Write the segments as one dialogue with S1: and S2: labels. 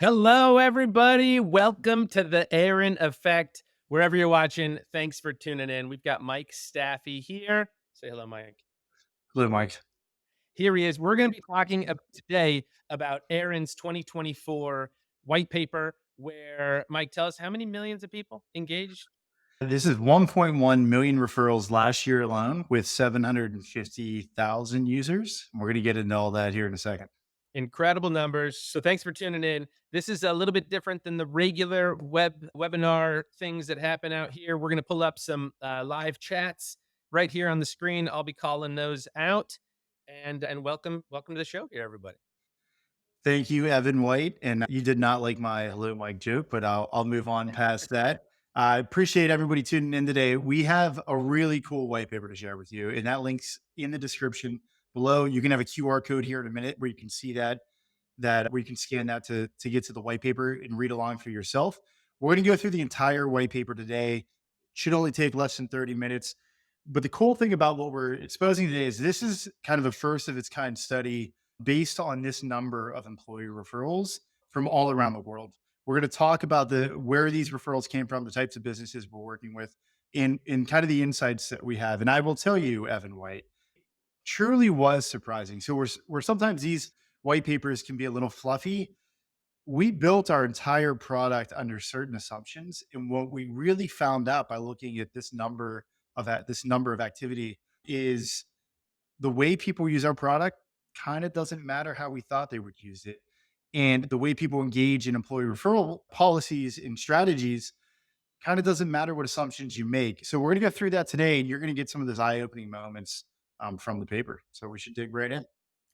S1: Hello, everybody. Welcome to the ERIN Effect. Wherever you're watching, thanks for tuning in. We've got Mike Stafiej here. Say hello, Mike.
S2: Hello, Mike.
S1: Here he is. We're going to be talking today about ERIN's 2024 white paper, where Mike, tell us how many millions of people engaged.
S2: This is 1.1 million referrals last year alone with 750,000 users. We're going to get into all that here in a second.
S1: Incredible numbers. So thanks for tuning in. This is a little bit different than the regular webinar things that happen out here. We're going to pull up some live chats right here on the screen. I'll be calling those out. And welcome to the show here, everybody.
S2: Thank you, Evan White. And you did not like my hello, Mike joke, but I'll move on past that. I appreciate everybody tuning in today. We have a really cool white paper to share with you, and that link's in the description below. You can have a QR code here in a minute where you can see that where you can scan that to get to the white paper and read along for yourself. We're going to go through the entire white paper today. Should only take less than 30 minutes. But the cool thing about what we're exposing today is this is kind of a first of its kind study based on this number of employee referrals from all around the world. We're going to talk about the where these referrals came from, the types of businesses we're working with, in kind of the insights that we have. And I will tell you, Evan White, truly was surprising. So we're sometimes these white papers can be a little fluffy. We built our entire product under certain assumptions, and what we really found out by looking at this number of activity is the way people use our product kind of doesn't matter how we thought they would use it. And the way people engage in employee referral policies and strategies kind of doesn't matter what assumptions you make. So we're going to go through that today, and you're going to get some of those eye-opening moments from the paper. So we should dig right in.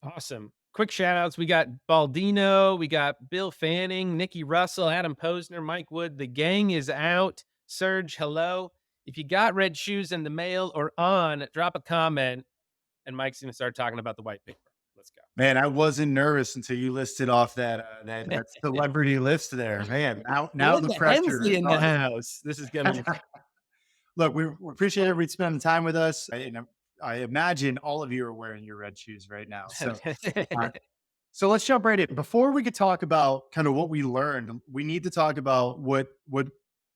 S1: Awesome. Quick shout outs. We got Baldino, we got Bill Fanning, Nikki Russell, Adam Posner, Mike Wood. The gang is out. Serge, hello. If you got red shoes in the mail or on, drop a comment and Mike's going to start talking about the white paper. Let's go.
S2: Man, I wasn't nervous until you listed off that celebrity list there. Man, now the
S1: Linda
S2: pressure
S1: Hensley
S2: is
S1: in the
S2: on.
S1: house. This is going to be
S2: Look, we appreciate everybody spending time with us. I imagine all of you are wearing your red shoes right now. Uh, so let's jump right in. Before we could talk about kind of what we learned, we need to talk about what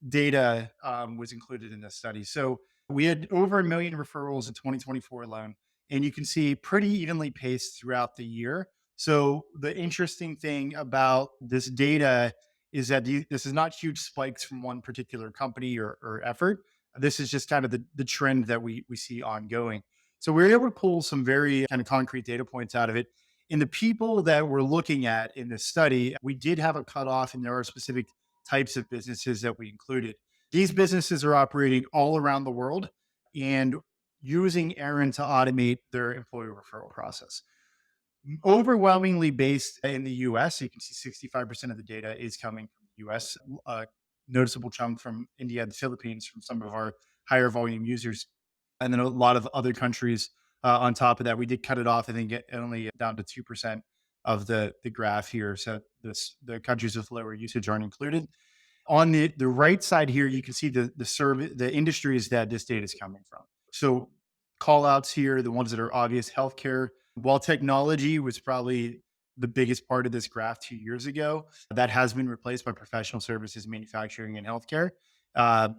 S2: data was included in this study. So we had over a million referrals in 2024 alone, and you can see pretty evenly paced throughout the year. So the interesting thing about this data is that this is not huge spikes from one particular company or effort. This is just kind of the trend that we see ongoing. So we were able to pull some very kind of concrete data points out of it. In the people that we're looking at in this study, we did have a cutoff, and there are specific types of businesses that we included. These businesses are operating all around the world and using ERIN to automate their employee referral process. Overwhelmingly based in the US, you can see 65% of the data is coming from the US, a noticeable chunk from India and the Philippines from some of our higher volume users, and then a lot of other countries on top of that. We did cut it off, I think, only down to 2% of the graph here. So the countries with lower usage aren't included. On the right side here, you can see the industries that this data is coming from. So call outs here, the ones that are obvious: healthcare. While technology was probably the biggest part of this graph 2 years ago, that has been replaced by professional services, manufacturing, and healthcare. Uh,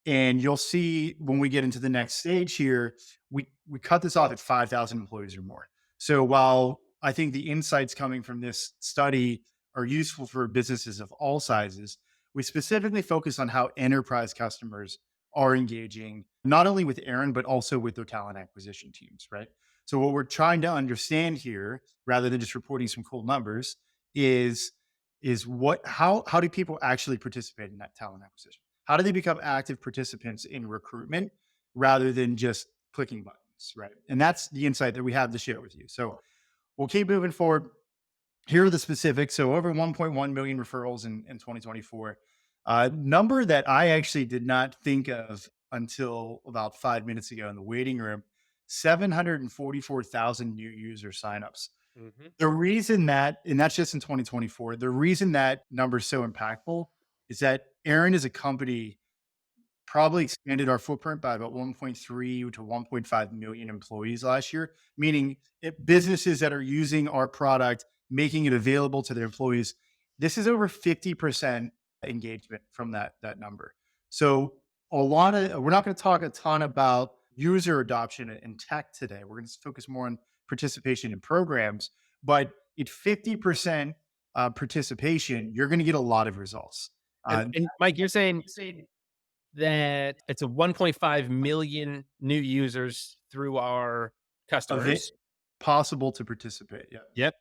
S2: and you'll see when we get into the next stage here, we cut this off at 5,000 employees or more. So while I think the insights coming from this study are useful for businesses of all sizes, we specifically focus on how enterprise customers are engaging not only with ERIN, but also with their talent acquisition teams, right? So what we're trying to understand here, rather than just reporting some cool numbers, is how do people actually participate in that talent acquisition? How do they become active participants in recruitment rather than just clicking buttons, right? And that's the insight that we have to share with you. So we'll keep moving forward. Here are the specifics. So over 1.1 million referrals in 2024. Number that I actually did not think of until about 5 minutes ago in the waiting room: 744,000 new user signups.
S1: Mhm.
S2: The reason that, and that's just in 2024, the reason that number is so impactful is that ERIN is a company probably expanded our footprint by about 1.3 to 1.5 million employees last year, meaning businesses that are using our product, making it available to their employees. This is over 50% engagement from that number. So a lot of we're not going to talk a ton about user adoption in tech today. We're going to focus more on participation in programs, but at 50% participation, you're going to get a lot of results.
S1: And
S2: Uh,
S1: and Mike, you're saying that it's a 1.5 million new users through our
S2: of it
S1: customers.
S2: possible to participate. Yeah.
S1: Yep.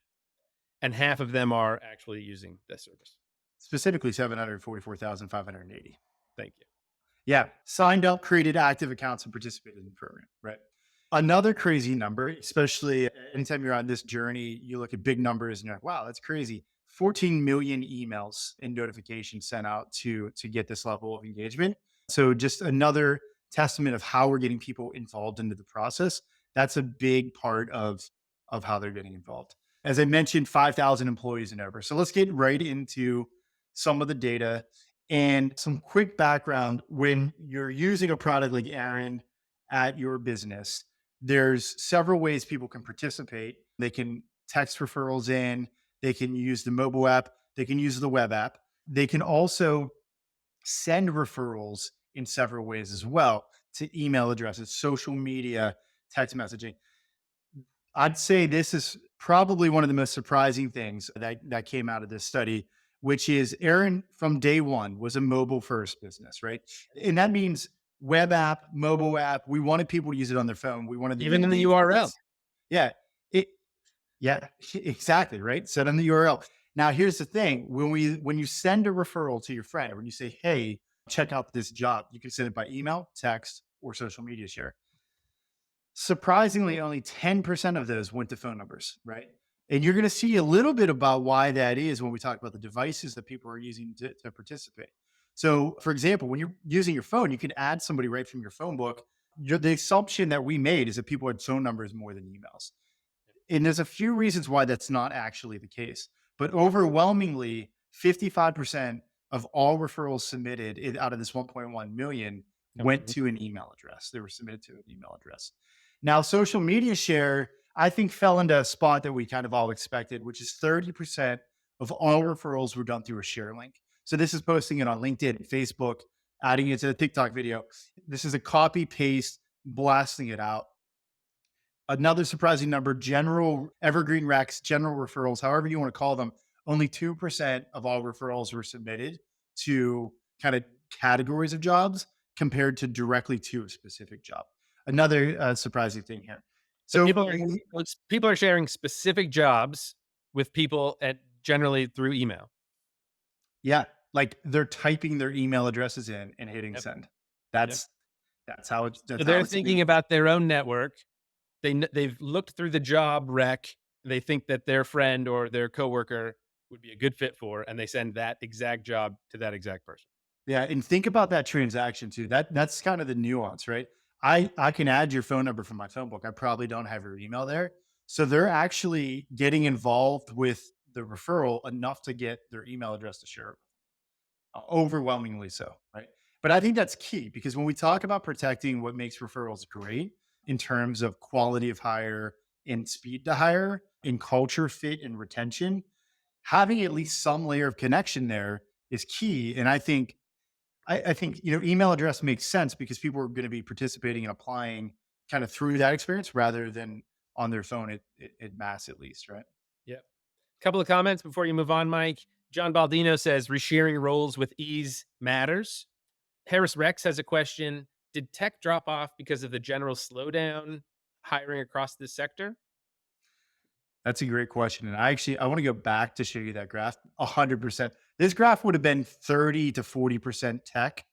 S1: And half of them are actually using this service.
S2: Specifically 744,580.
S1: Thank you.
S2: Yeah, signed up, created active accounts, and participated in the program, right? Another crazy number, especially anytime you're on this journey, you look at big numbers and you're like, wow, that's crazy. 14 million emails and notifications sent out to get this level of engagement. So just another testament of how we're getting people involved into the process. That's a big part of how they're getting involved. As I mentioned, 5,000 employees and over. So let's get right into some of the data and some quick background. When you're using a product like ERIN at your business, there's several ways people can participate. They can text referrals in, they can use the mobile app, they can use the web app. They can also send referrals in several ways as well, to email addresses, social media, text messaging. I'd say this is probably one of the most surprising things that came out of this study, which is ERIN from day one was a mobile first business, right? And that means web app, mobile app. We wanted people to use it on their phone. We wanted them to
S1: Even in the
S2: engage with
S1: URL.
S2: us. Yeah, it, yeah, exactly, right. Set on the URL. Now, here's the thing: when you send a referral to your friend, or when you say, "Hey, check out this job," you can send it by email, text, or social media share. Surprisingly, only 10% of those went to phone numbers, right? And you're going to see a little bit about why that is when we talk about the devices that people are using to participate. So, for example, when you're using your phone, you can add somebody right from your phone book. The assumption that we made is that people had phone numbers more than emails. And there's a few reasons why that's not actually the case. But overwhelmingly, 55% of all referrals submitted out of this 1.1 million
S1: Come
S2: went
S1: from
S2: to an email address. They were submitted to an email address. Now, social media share, I think, fell into a spot that we kind of all expected, which is 30% of all referrals were done through a share link. So this is posting it on LinkedIn, Facebook, adding it to a TikTok video. This is a copy paste, blasting it out. Another surprising number, general evergreen recs, general referrals, however you want to call them, only 2% of all referrals were submitted to kind of categories of jobs compared to directly to a specific job. Another surprising thing here.
S1: So
S2: So,
S1: people are sharing specific jobs with people at generally through email.
S2: yeah, like they're typing their email addresses in and hitting
S1: Yep.
S2: send.
S1: Yep.
S2: That's
S1: So
S2: that's how
S1: they're
S2: it's
S1: thinking about their own network. They've looked through the job rec. They think that their friend or their coworker would be a good fit for, and they send that exact job to that exact person.
S2: Yeah, and think about that transaction too. That's kind of the nuance, right? I can add your phone number from my phone book. I probably don't have your email there. So they're actually getting involved with the referral enough to get their email address to share it. Overwhelmingly so, right? But I think that's key because when we talk about protecting what makes referrals great in terms of quality of hire and speed to hire, in culture fit and retention, having at least some layer of connection there is key. And I think email address makes sense because people are going to be participating and applying kind of through that experience rather than on their phone at mass, at least, right?
S1: Yep. Couple of comments before you move on, Mike. John Baldino says resharing roles with ease matters. Harris Rex has a question. Did tech drop off because of the general slowdown hiring across this sector?
S2: That's a great question. And I want to go back to show you that graph. 100%. This graph would have been 30 to 40% tech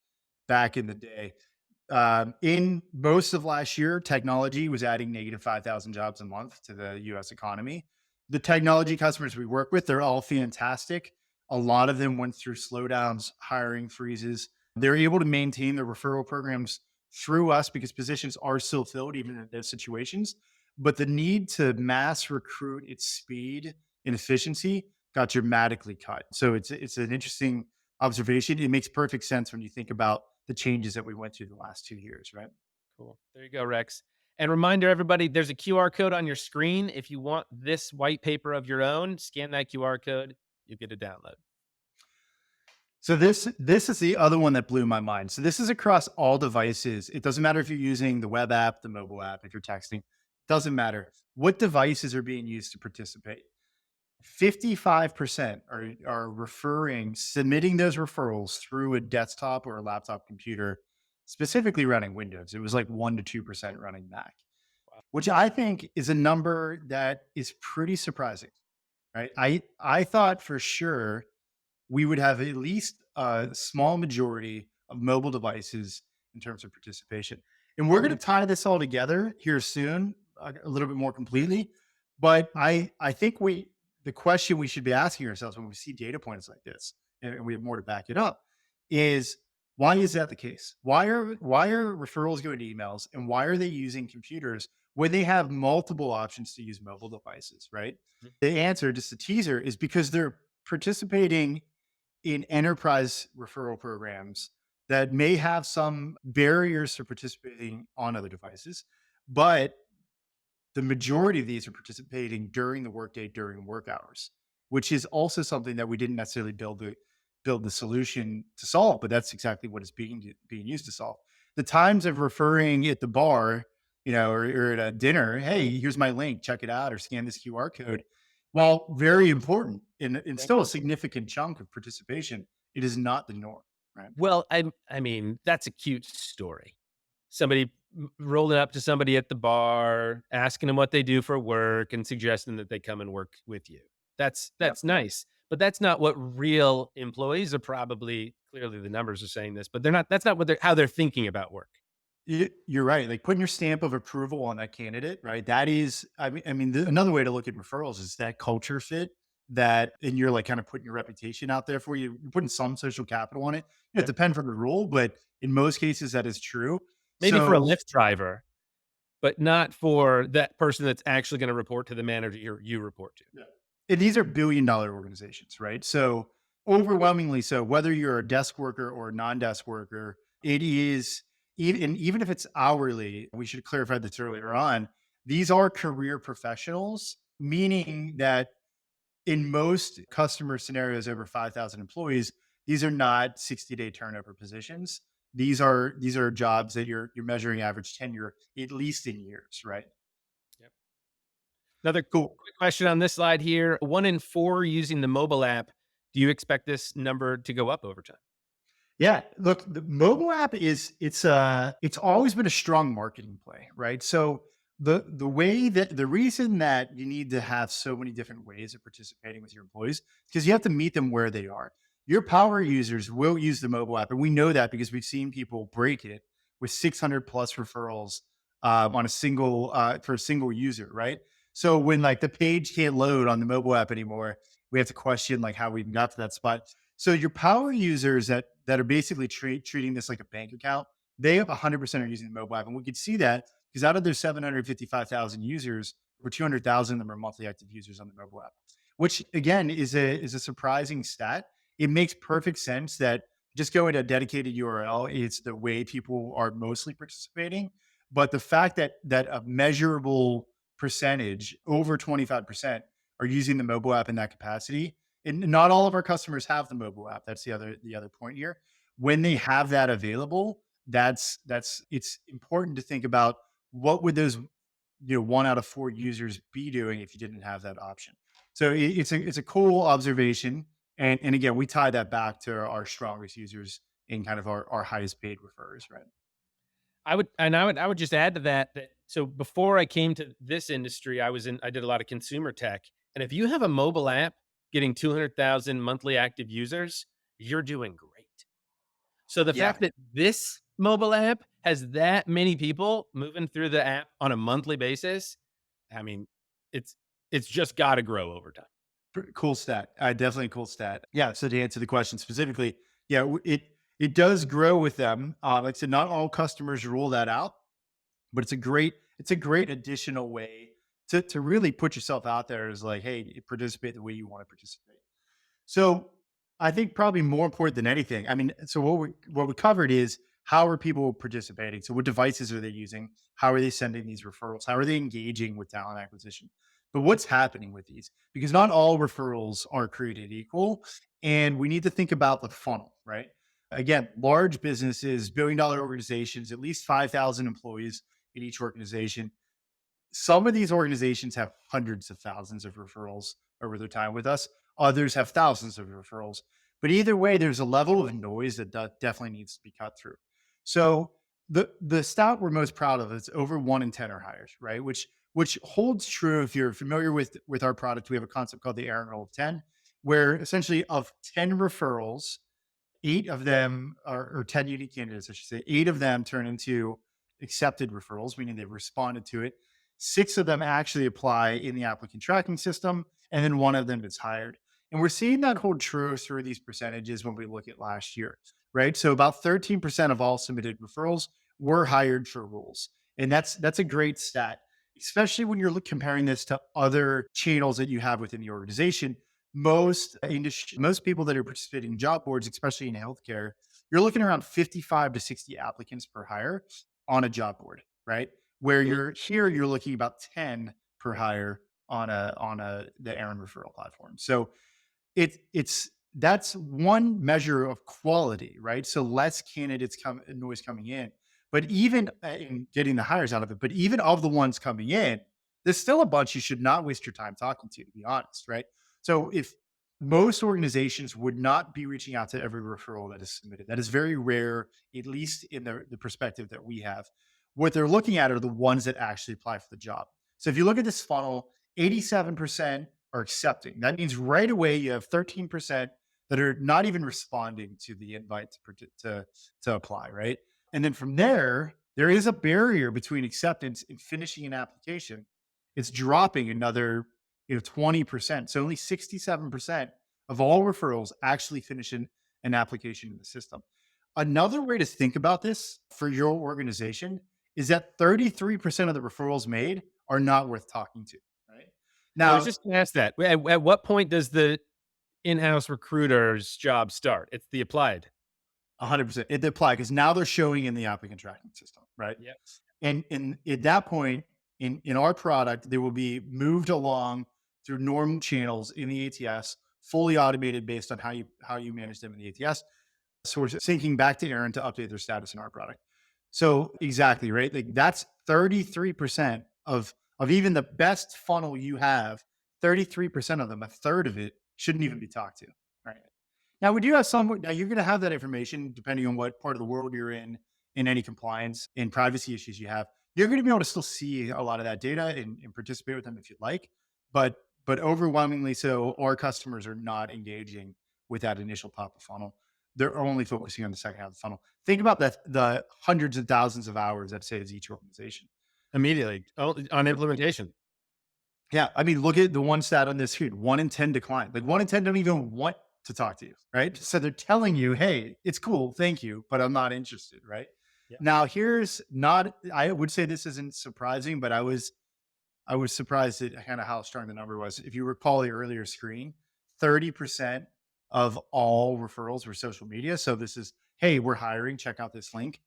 S2: back in the day. In most of last year, technology was adding negative 5,000 jobs a month to the US economy. The technology customers we work with, they're all fantastic. A lot of them went through slowdowns, hiring freezes. They're able to maintain their referral programs through us because positions are still filled even in those situations. But the need to mass recruit at speed and efficiency got dramatically cut. So it's an interesting observation. It makes perfect sense when you think about the changes that we went through the last 2 years, right?
S1: Cool. There you go, Rex. And reminder, everybody, there's a QR code on your screen. If you want this white paper of your own, scan that QR code, you get a download.
S2: So this is the other one that blew my mind. So this is across all devices. It doesn't matter if you're using the web app, the mobile app, if you're texting, doesn't matter what devices are being used to participate. 55% are referring, submitting those referrals through a desktop or a laptop computer, specifically running Windows. It was like 1 to 2% running Mac, which I think is a number that is pretty surprising, right? I thought for sure we would have at least a small majority of mobile devices in terms of participation. And we're going to tie this all together here soon, a little bit more completely. But I think the question we should be asking ourselves when we see data points like this, and we have more to back it up, is why is that the case? Why are referrals going to emails, and why are they using computers when they have multiple options to use mobile devices? Right.
S1: Mhm.
S2: The answer, just a teaser, is because they're participating in enterprise referral programs that may have some barriers to participating on other devices, but the majority of these are participating during the workday, during work hours, which is also something that we didn't necessarily build the solution to solve, but that's exactly what it's being used to solve. The times of referring at the bar, or at a dinner, hey, here's my link, check it out, or scan this QR code. While very important and
S1: Yeah.
S2: still a significant chunk of participation, it is not the norm, right?
S1: Well, I mean, that's a cute story. Somebody rolling up to somebody at the bar, asking them what they do for work and suggesting that they come and work with you.
S2: Yep.
S1: That's nice, but that's not what real employees are probably clearly the numbers are saying this, but they're not that's not what they're how they're thinking about work.
S2: You're right. Like putting your stamp of approval on that candidate, right? That is, another way to look at referrals is that culture fit that, and you're like kind of putting your reputation out there for you. You're putting some social capital on it. It
S1: Yep.
S2: depends on the rule, but in most cases, that is true.
S1: Maybe for a
S2: So
S1: Lyft driver, but not for that person that's actually gonna report to the manager you report to.
S2: yeah. And these are billion-dollar organizations, right? So overwhelmingly so, whether you're a desk worker or a non-desk worker, it is even if it's hourly, we should clarify this earlier on. These are career professionals, meaning that in most customer scenarios over 5,000 employees, these are not 60-day turnover positions. These are jobs that you're measuring average tenure at least in years, right?
S1: Yep. Another
S2: Cool.
S1: quick question on this slide here. 1 in 4 using the mobile app. Do you expect this number to go up over time?
S2: Yeah, look, the mobile app it's always been a strong marketing play, right? So the reason that you need to have so many different ways of participating with your employees because you have to meet them where they are. Your power users will use the mobile app, and we know that because we've seen people break it with 600 plus referrals on a single for a single user, right? So when like the page can't load on the mobile app anymore, we have to question like how we even got to that spot. So your power users that are basically treating this like a bank account, they have 100% are using the mobile app, and we could see that because out of their 755,000 users, over 200,000 of them are monthly active users on the mobile app, which again is a surprising stat. It makes perfect sense that just going to a dedicated URL is the way people are mostly participating, but the fact that a measurable percentage, over 25%, are using the mobile app in that capacity, and not all of our customers have the mobile app. That's the other point here. When they have that available, that's it's important to think about what would those 1 out of 4 users be doing if you didn't have that option. So it's a cool observation, and again, we tie that back to our strongest users in kind of our highest paid referrers, right?
S1: I would just add to that that so before I came to this industry, I did a lot of consumer tech. And if you have a mobile app getting 200,000 monthly active users, you're doing great. So the
S2: Yeah,
S1: fact that this mobile app has that many people moving through the app on a monthly basis, I mean, it's it's just got to grow over time.
S2: cool stat. Definitely a cool stat. Yeah. So to answer the question specifically, yeah, it does grow with them. Like I said, not all customers rule that out, but it's a great additional way to really put yourself out there as like, hey, participate the way you want to participate. So I think probably more important than anything, I mean, so what we covered is how are people participating? So what devices are they using? How are they sending these referrals? How are they engaging with talent acquisition? But what's happening with these? Because not all referrals are created equal. And we need to think about the funnel, right? Again, large businesses, billion-dollar organizations, at least 5,000 employees in each organization. Some of these organizations have hundreds of thousands of referrals over their time with us. Others have thousands of referrals. But either way, there's a level of noise that definitely needs to be cut through. So the stat we're most proud of is over 1 in 10 are hires, right? Which holds true if you're familiar with our product. We have a concept called the ERIN rule of 10, where essentially of 10 referrals, 8 of them are, or 10 unique candidates, I should say, 8 of them turn into accepted referrals, meaning they've responded to it. 6 of them actually apply in the applicant tracking system, and then 1 of them is hired. And we're seeing that hold true through these percentages when we look at last year, right? So about 13% of all submitted referrals were hired for roles. And that's a great stat, especially when you're comparing this to other channels that you have within the organization. Most people that are participating in job boards, especially in healthcare, you're looking around 55 to 60 applicants per hire on a job board, right? Where
S1: Mhm.
S2: you're looking about 10 per hire on a the Aaron referral platform. So it's that's one measure of quality, right? So less candidates noise coming in, but even in getting the hires out of it, but even of the ones coming in, there's still a bunch you should not waste your time talking to be honest, right? So if most organizations would not be reaching out to every referral that is submitted, that is very rare, at least in the perspective that we have. What they're looking at are the ones that actually apply for the job. So if you look at this funnel, 87% are accepting. That means right away you have 13% that are not even responding to the invite to apply, right? And then from there is a barrier between acceptance and finishing an application. It's dropping another 20%. So only 67% of all referrals actually finish an application in the system. Another way to think about this for your organization is that 33% of the referrals made are not worth talking to, right?
S1: I was
S2: Now,
S1: just gonna ask that. At what point does the in-house recruiter's job start? It's the applied.
S2: 100%. It apply because now they're showing in the applicant tracking system, right?
S1: Yep.
S2: And at that point, in our product, they will be moved along through normal channels in the ATS, fully automated based on how you manage them in the ATS. So we're syncing back to Aaron to update their status in our product. So exactly right. Like that's 33% of even the best funnel you have. 33% of them, a third of it, shouldn't even be talked to. Right. Now we do have some. Now you're going to have that information depending on what part of the world you're in any compliance and privacy issues you have. You're going to be able to still see a lot of that data and participate with them if you'd like, but overwhelmingly so, our customers are not engaging with that initial top of funnel. They're only focusing on the second half of the funnel. Think about the hundreds of thousands of hours that saves each organization.
S1: Immediately. Oh, on implementation.
S2: Yeah, I mean, look at the one stat on this screen: 1 in 10 decline. Like 1 in 10 don't even want to talk to you, right? So they're telling you, "Hey, it's cool, thank you, but I'm not interested." Right
S1: Yeah.
S2: now, here's not. I would say this isn't surprising, but I was surprised at kind of how strong the number was. If you recall the earlier screen, 30% of all referrals were social media. So this is, hey, we're hiring, check out this link.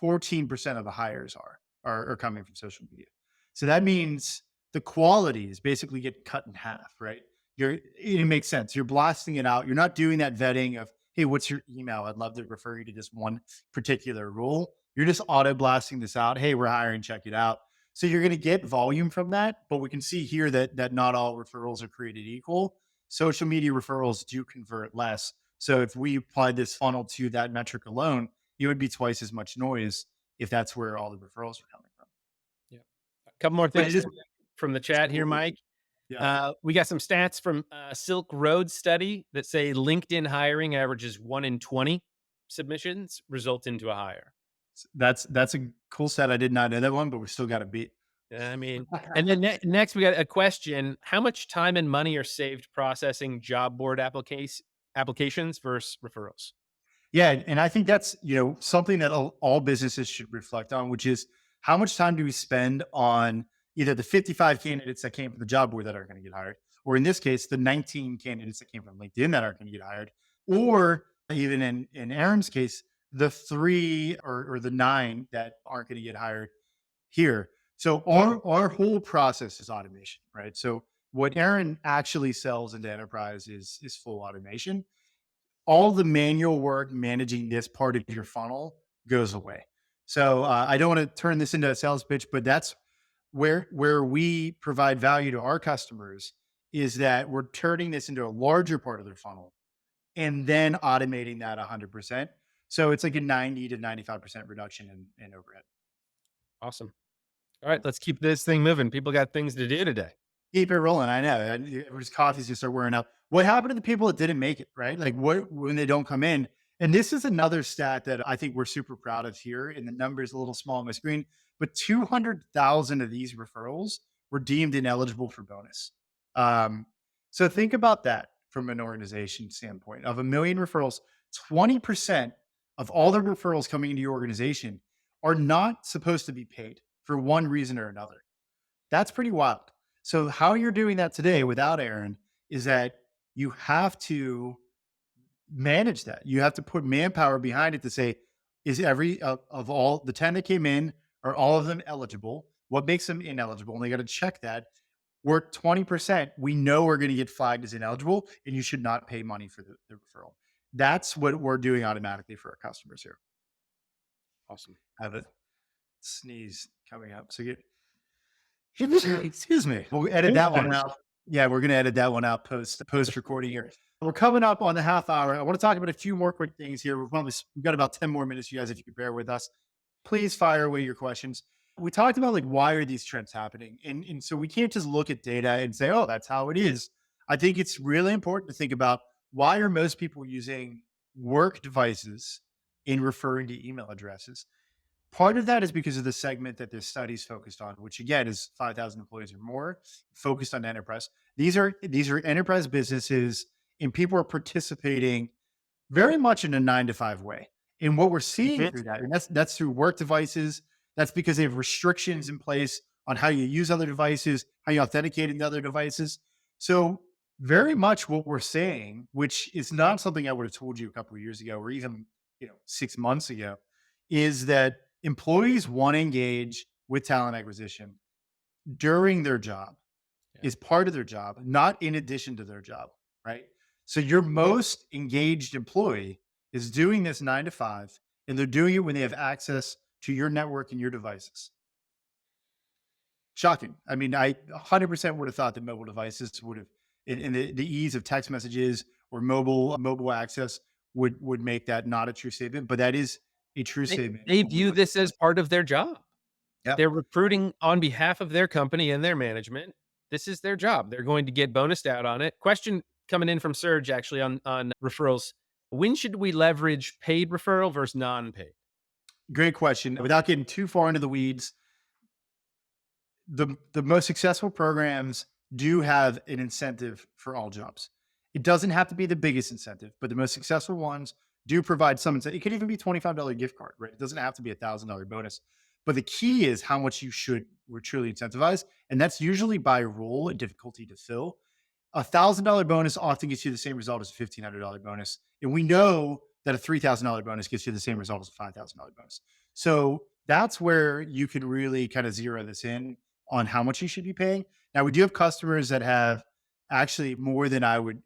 S2: 14% of the hires are coming from social media. So that means the quality is basically getting cut in half, right? It makes sense. You're blasting it out. You're not doing that vetting of, hey, what's your email? I'd love to refer you to this one particular role. You're just auto blasting this out. Hey, we're hiring, check it out. So you're going to get volume from that, but we can see here that not all referrals are created equal. Social media referrals do convert less. So if we applied this funnel to that metric alone, it would be twice as much noise if that's where all the referrals are coming from.
S1: Yeah. A couple more
S2: But
S1: things
S2: it is
S1: from the chat here,
S2: absolutely,
S1: Mike.
S2: yeah.
S1: We got some stats from Silk Road study that say LinkedIn hiring averages 1 in 20 submissions result into a hire.
S2: That's a cool set. I did not know that one, but we still got to beat.
S1: I mean, and then next we got a question: how much time and money are saved processing job board applications versus referrals?
S2: Yeah, and I think that's something that all businesses should reflect on, which is how much time do we spend on either the 55 candidates that came from the job board that aren't going to get hired, or in this case, the 19 candidates that came from LinkedIn that aren't going to get hired, or even in Aaron's case, the 3 or the 9 that aren't going to get hired here. So our whole process is automation, right? So what Aaron actually sells into enterprise is full automation. all the manual work managing this part of your funnel goes away. So I don't want to turn this into a sales pitch, but that's where we provide value to our customers is that we're turning this into a larger part of their funnel and then automating that 100%. So it's like a 90 to 95% reduction in overhead.
S1: Awesome. All right, let's keep this thing moving. People got things to do today.
S2: Keep it rolling. I know. Everybody's coffee's just start wearing out. What happened to the people that didn't make it, right? Like what when they don't come in? And this is another stat that I think we're super proud of here. And the number is a little small on my screen, but 200,000 of these referrals were deemed ineligible for bonus. Um, so think about that from an organization standpoint. Of a million referrals, 20% of all the referrals coming into your organization are not supposed to be paid for one reason or another. That's pretty wild. So how you're doing that today without Aaron is that you have to manage that. You have to put manpower behind it to say, is every of all the 10 that came in, are all of them eligible? What makes them ineligible? And they got to check that. We're 20%. We know we're going to get flagged as ineligible, and you should not pay money for the referral. That's what we're doing automatically for our customers here.
S1: Awesome.
S2: I have a sneeze coming up. So excuse me. We'll edit that one out. Yeah, we're gonna edit that one out post recording here. We're coming up on the half hour. I want to talk about a few more quick things here. We've got about 10 more minutes, you guys, if you could bear with us. Please fire away your questions. We talked about like why are these trends happening? And so we can't just look at data and say, oh, that's how it is. I think it's really important to think about why are most people using work devices in referring to email addresses. Part of that is because of the segment that this study's focused on, which again is 5,000 employees or more, focused on enterprise. These are enterprise businesses, and people are participating very much in a 9 to 5 way. And what we're seeing through that, and that's through work devices. That's because they have restrictions in place on how you use other devices, how you authenticate in other devices. So very much what we're saying, which is not something I would have told you a couple of years ago, or even 6 months ago, is that employees want to engage with talent acquisition during their job,
S1: Yeah.
S2: is part of their job, not in addition to their job, right? So your most engaged employee is doing this 9 to 5, and they're doing it when they have access to your network and your devices. Shocking. I mean, I 100% would have thought that mobile devices would have, in the ease of text messages or mobile access would make that not a true statement, but that is a true
S1: They
S2: statement.
S1: they
S2: When we
S1: view
S2: look at
S1: this as part of their job.
S2: Yep.
S1: They're recruiting on behalf of their company and their management. This is their job. They're going to get bonused out on it. Question coming in from Serge actually on referrals. When should we leverage paid referral versus non-paid?
S2: Great question. Without getting too far into the weeds, the most successful programs do have an incentive for all jobs. It doesn't have to be the biggest incentive, but the most successful ones do provide some incentive. It could even be $25 gift card, right? It doesn't have to be $1,000 bonus. But the key is how much you should were truly incentivize. And that's usually by role and difficulty to fill. $1,000 bonus often gets you the same result as a $1,500 bonus. And we know that a $3,000 bonus gets you the same result as a $5,000 bonus. So that's where you can really kind of zero this in on how much you should be paying. Now we do have customers that have actually more than I would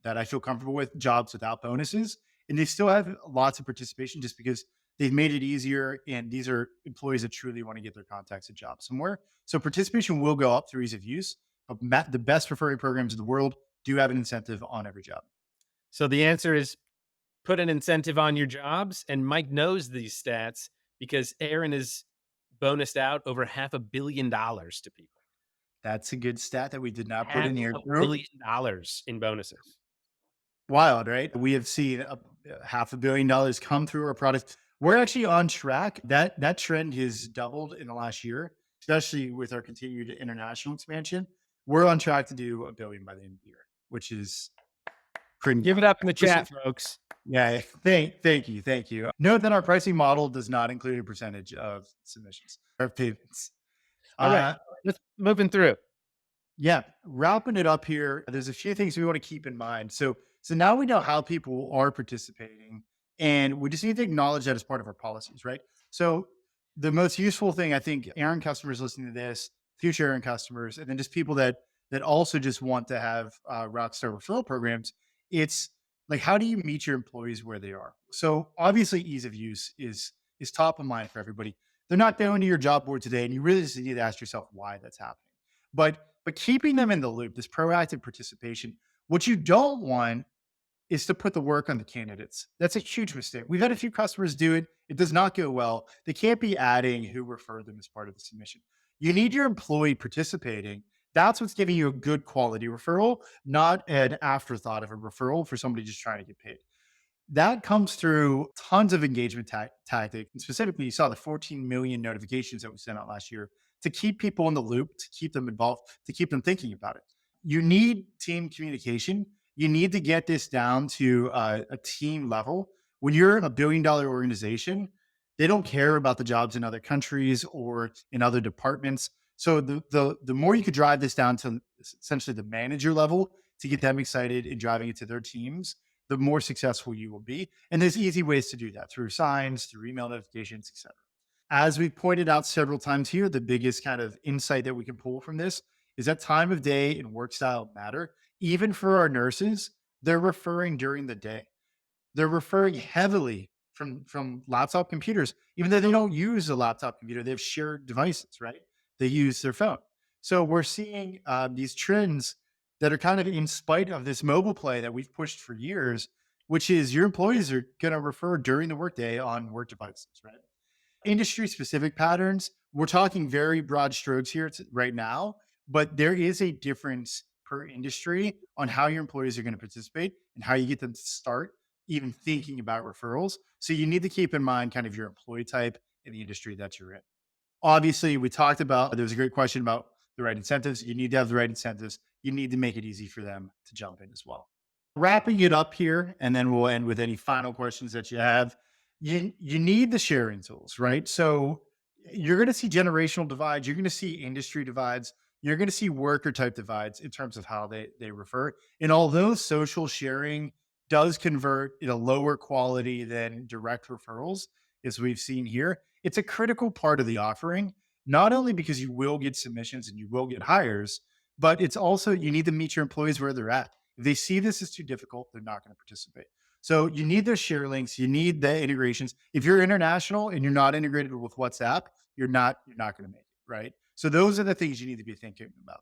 S2: that I feel comfortable with jobs without bonuses, and they still have lots of participation just because they've made it easier. And these are employees that truly want to get their contacts a job somewhere. So participation will go up through ease of use. But the best referring programs in the world do have an incentive on every job.
S1: So the answer is put an incentive on your jobs, and Mike knows these stats because Aaron is bonused out over $500 million to people.
S2: That's a good stat that we did not put
S1: Half
S2: in here.
S1: a billion dollars in bonuses.
S2: Wild, right? We have seen $500 million come through our product. We're actually on track. That trend has doubled in the last year, especially with our continued international expansion. We're on track to do a billion by the end of the year, which is pretty.
S1: Give it up in the chat, folks.
S2: Yeah, thank you. Note that our pricing model does not include a percentage of submissions or payments.
S1: All right, let's moving through.
S2: Yeah, wrapping it up here, there's a few things we want to keep in mind. So now we know how people are participating, and we just need to acknowledge that as part of our policies, right? So the most useful thing I think, Aaron customers listening to this, future Aaron customers, and then just people that also just want to have rockstar referral programs, it's Like, how do you meet your employees where they are? So obviously, ease of use is top of mind for everybody. They're not going to your job board today, and you really just need to ask yourself why that's happening. But keeping them in the loop, this proactive participation. What you don't want is to put the work on the candidates. That's a huge mistake. We've had a few customers do it. It does not go well. They can't be adding who referred them as part of the submission. You need your employee participating. That's what's giving you a good quality referral, not an afterthought of a referral for somebody just trying to get paid. That comes through tons of engagement tactic. And specifically, you saw the 14 million notifications that we sent out last year to keep people in the loop, to keep them involved, to keep them thinking about it. You need team communication. You need to get this down to a team level. When you're a $1 billion organization, they don't care about the jobs in other countries or in other departments. So the more you could drive this down to essentially the manager level to get them excited and driving it to their teams, the more successful you will be. And there's easy ways to do that through signs, through email notifications, etc. As we've pointed out several times here, the biggest kind of insight that we can pull from this is that time of day and work style matter. Even for our nurses, they're referring during the day. They're referring heavily from laptop computers, even though they don't use a laptop computer. They have shared devices, right? They use their phone. So we're seeing these trends that are kind of in spite of this mobile play that we've pushed for years, which is your employees are going to refer during the workday on work devices, right? Industry specific patterns. We're talking very broad strokes here right now, but there is a difference per industry on how your employees are going to participate and how you get them to start even thinking about referrals. So you need to keep in mind kind of your employee type and the industry that you're in. Obviously, we talked about there was a great question about the right incentives. You need to have the right incentives. You need to make it easy for them to jump in as well. Wrapping it up here, and then we'll end with any final questions that you have. You need the sharing tools, right? So you're going to see generational divides. You're going to see industry divides. You're going to see worker type divides in terms of how they refer. And although social sharing does convert at a lower quality than direct referrals, as we've seen here, it's a critical part of the offering. Not only because you will get submissions and you will get hires, but it's also you need to meet your employees where they're at. If they see this as too difficult, they're not going to participate. So you need those share links, you need the integrations. If you're international and you're not integrated with WhatsApp, you're not going to make it, right? So those are the things you need to be thinking about.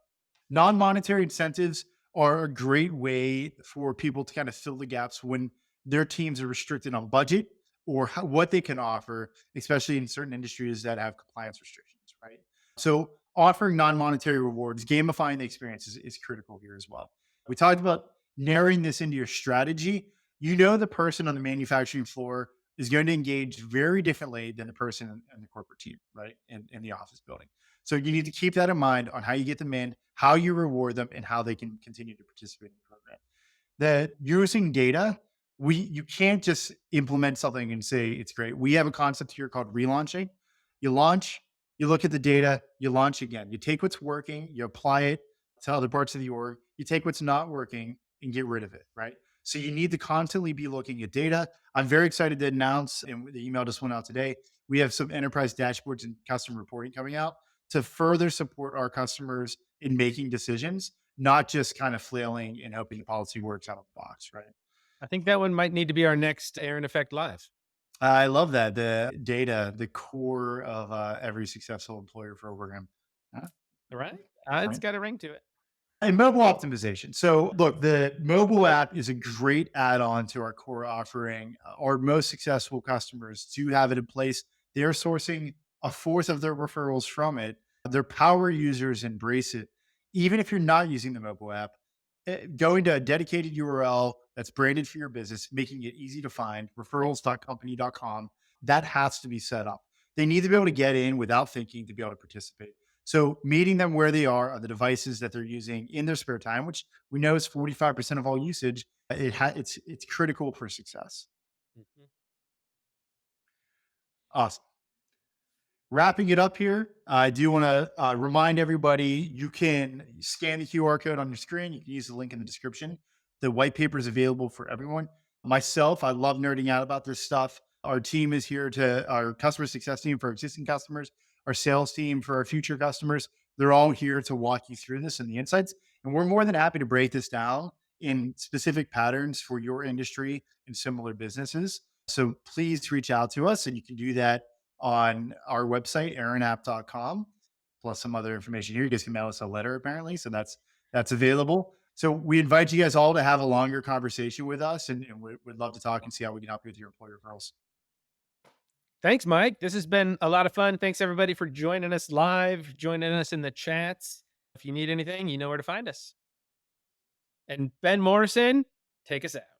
S2: Non-monetary incentives are a great way for people to kind of fill the gaps when their teams are restricted on budget or what they can offer, especially in certain industries that have compliance restrictions, right? So offering non-monetary rewards, gamifying the experience is critical here as well. We talked about narrowing this into your strategy. You know, the person on the manufacturing floor is going to engage very differently than the person in the corporate team, right? In the office building. So you need to keep that in mind on how you get them in, how you reward them, and how they can continue to participate in the program. That using data, you can't just implement something and say it's great. We have a concept here called relaunching. You launch, you look at the data, you launch again. You take what's working, you apply it to other parts of the org. You take what's not working and get rid of it, right? So you need to constantly be looking at data. I'm very excited to announce, and the email just went out today. We have some enterprise dashboards and custom reporting coming out to further support our customers in making decisions, not just kind of flailing and hoping the policy works out of the box, right?
S1: I think that one might need to be our next Aaron Effect Live.
S2: I love that. The data, the core of every successful employer program. Huh?
S1: Right? It's
S2: Right.
S1: got a ring to it.
S2: And mobile optimization. So, look, the mobile app is a great add on to our core offering. Our most successful customers do have it in place. They're sourcing a fourth of their referrals from it. Their power users embrace it. Even if you're not using the mobile app, going to a dedicated URL that's branded for your business, making it easy to find, referrals.company.com, that has to be set up. They need to be able to get in without thinking to be able to participate. So meeting them where they are on the devices that they're using in their spare time, which we know is 45% of all usage, it's critical for success.
S1: Mhm.
S2: Awesome. Wrapping it up here, I do want to remind everybody you can scan the QR code on your screen. You can use the link in the description. The white paper is available for everyone. Myself, I love nerding out about this stuff. Our team is here to our customer success team for existing customers, our sales team for our future customers. They're all here to walk you through this and the insights. And we're more than happy to break this down in specific patterns for your industry and similar businesses. So please reach out to us, and you can do that on our website, erinapp.com, plus some other information here. You guys can mail us a letter apparently. So that's available. So we invite you guys all to have a longer conversation with us, and we'd love to talk and see how we can help you with your employer referrals.
S1: Thanks, Mike. This has been a lot of fun. Thanks everybody for joining us live, joining us in the chats. If you need anything, you know where to find us. And Ben Morrison, take us out.